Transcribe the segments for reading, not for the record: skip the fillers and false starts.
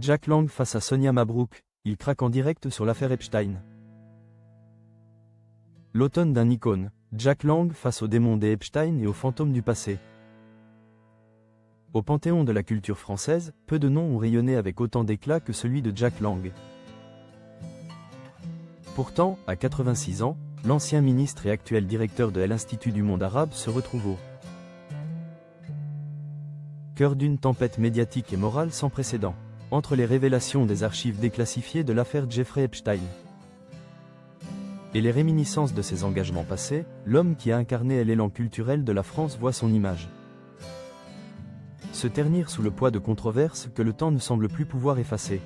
Jack Lang face à Sonia Mabrouk, il craque en direct sur l'affaire Epstein. L'automne d'un icône, Jack Lang face aux démons des Epstein et aux fantômes du passé. Au panthéon de la culture française, peu de noms ont rayonné avec autant d'éclat que celui de Jack Lang. Pourtant, à 86 ans, l'ancien ministre et actuel directeur de l'Institut du monde arabe se retrouve au cœur d'une tempête médiatique et morale sans précédent, entre les révélations des archives déclassifiées de l'affaire Jeffrey Epstein et les réminiscences de ses engagements passés, l'homme qui a incarné l'élan culturel de la France voit son image se ternir sous le poids de controverses que le temps ne semble plus pouvoir effacer.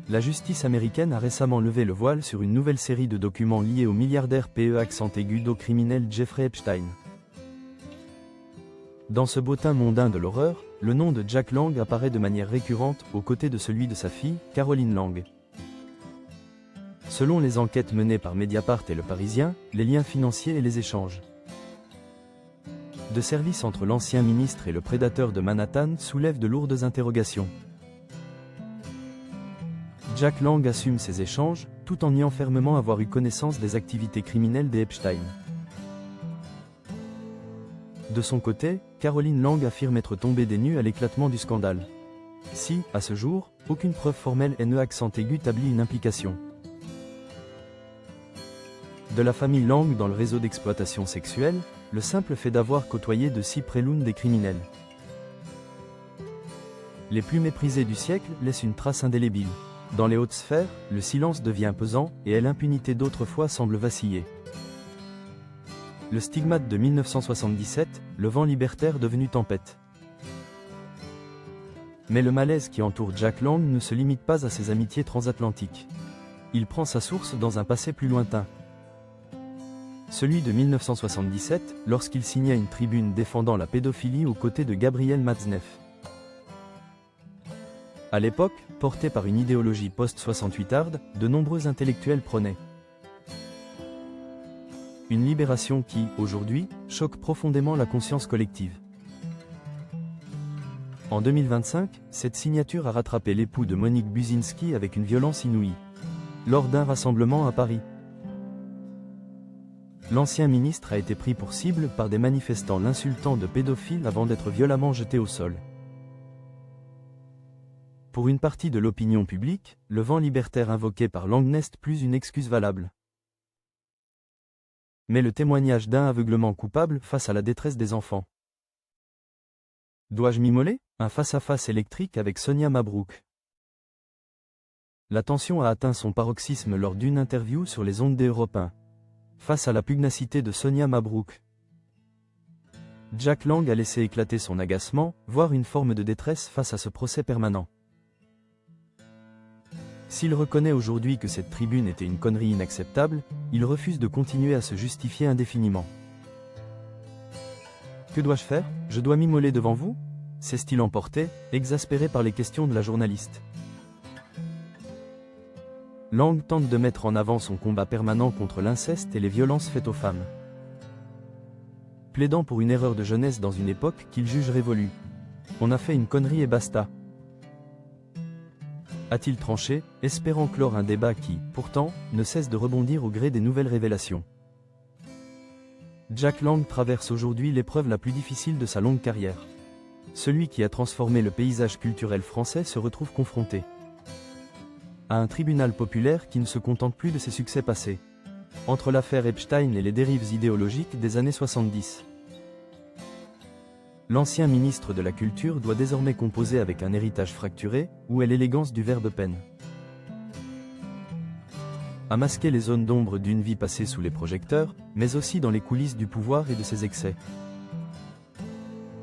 La justice américaine a récemment levé le voile sur une nouvelle série de documents liés au milliardaire criminel Jeffrey Epstein. Dans ce bottin mondain de l'horreur, le nom de Jack Lang apparaît de manière récurrente aux côtés de celui de sa fille, Caroline Lang. Selon les enquêtes menées par Mediapart et Le Parisien, les liens financiers et les échanges de services entre l'ancien ministre et le prédateur de Manhattan soulèvent de lourdes interrogations. Jack Lang assume ces échanges, tout en niant fermement avoir eu connaissance des activités criminelles des Epstein. De son côté, Caroline Lang affirme être tombée des nues à l'éclatement du scandale. Si, à ce jour, aucune preuve formelle établit une implication de la famille Lang dans le réseau d'exploitation sexuelle, le simple fait d'avoir côtoyé de si près l'une des criminels les plus méprisés du siècle laisse une trace indélébile. Dans les hautes sphères, le silence devient pesant, et l'impunité d'autrefois semble vaciller. Le stigmate de 1977, le vent libertaire devenu tempête. Mais le malaise qui entoure Jack Lang ne se limite pas à ses amitiés transatlantiques. Il prend sa source dans un passé plus lointain. Celui de 1977, lorsqu'il signa une tribune défendant la pédophilie aux côtés de Gabriel Matzneff. À l'époque, porté par une idéologie post-68arde, de nombreux intellectuels prônaient une libération qui, aujourd'hui, choque profondément la conscience collective. En 2025, cette signature a rattrapé l'époux de Monique Buzinski avec une violence inouïe. Lors d'un rassemblement à Paris, l'ancien ministre a été pris pour cible par des manifestants l'insultant de pédophile avant d'être violemment jeté au sol. Pour une partie de l'opinion publique, le vent libertaire invoqué par Lang n'est plus une excuse valable. Mais le témoignage d'un aveuglement coupable face à la détresse des enfants. Dois-je m'immoler? Un face-à-face électrique avec Sonia Mabrouk. La tension a atteint son paroxysme lors d'une interview sur les ondes des Europe 1. Face à la pugnacité de Sonia Mabrouk, Jack Lang a laissé éclater son agacement, voire une forme de détresse face à ce procès permanent. S'il reconnaît aujourd'hui que cette tribune était une connerie inacceptable, il refuse de continuer à se justifier indéfiniment. Que dois-je faire? Je dois m'immoler devant vous? S'est-il emporté, exaspéré par les questions de la journaliste. Lang tente de mettre en avant son combat permanent contre l'inceste et les violences faites aux femmes, plaidant pour une erreur de jeunesse dans une époque qu'il juge révolue. On a fait une connerie et basta. A-t-il tranché, espérant clore un débat qui, pourtant, ne cesse de rebondir au gré des nouvelles révélations. Jack Lang traverse aujourd'hui l'épreuve la plus difficile de sa longue carrière. Celui qui a transformé le paysage culturel français se retrouve confronté à un tribunal populaire qui ne se contente plus de ses succès passés. Entre l'affaire Epstein et les dérives idéologiques des années 70. L'ancien ministre de la Culture doit désormais composer avec un héritage fracturé, où est l'élégance du verbe peine à masquer les zones d'ombre d'une vie passée sous les projecteurs, mais aussi dans les coulisses du pouvoir et de ses excès.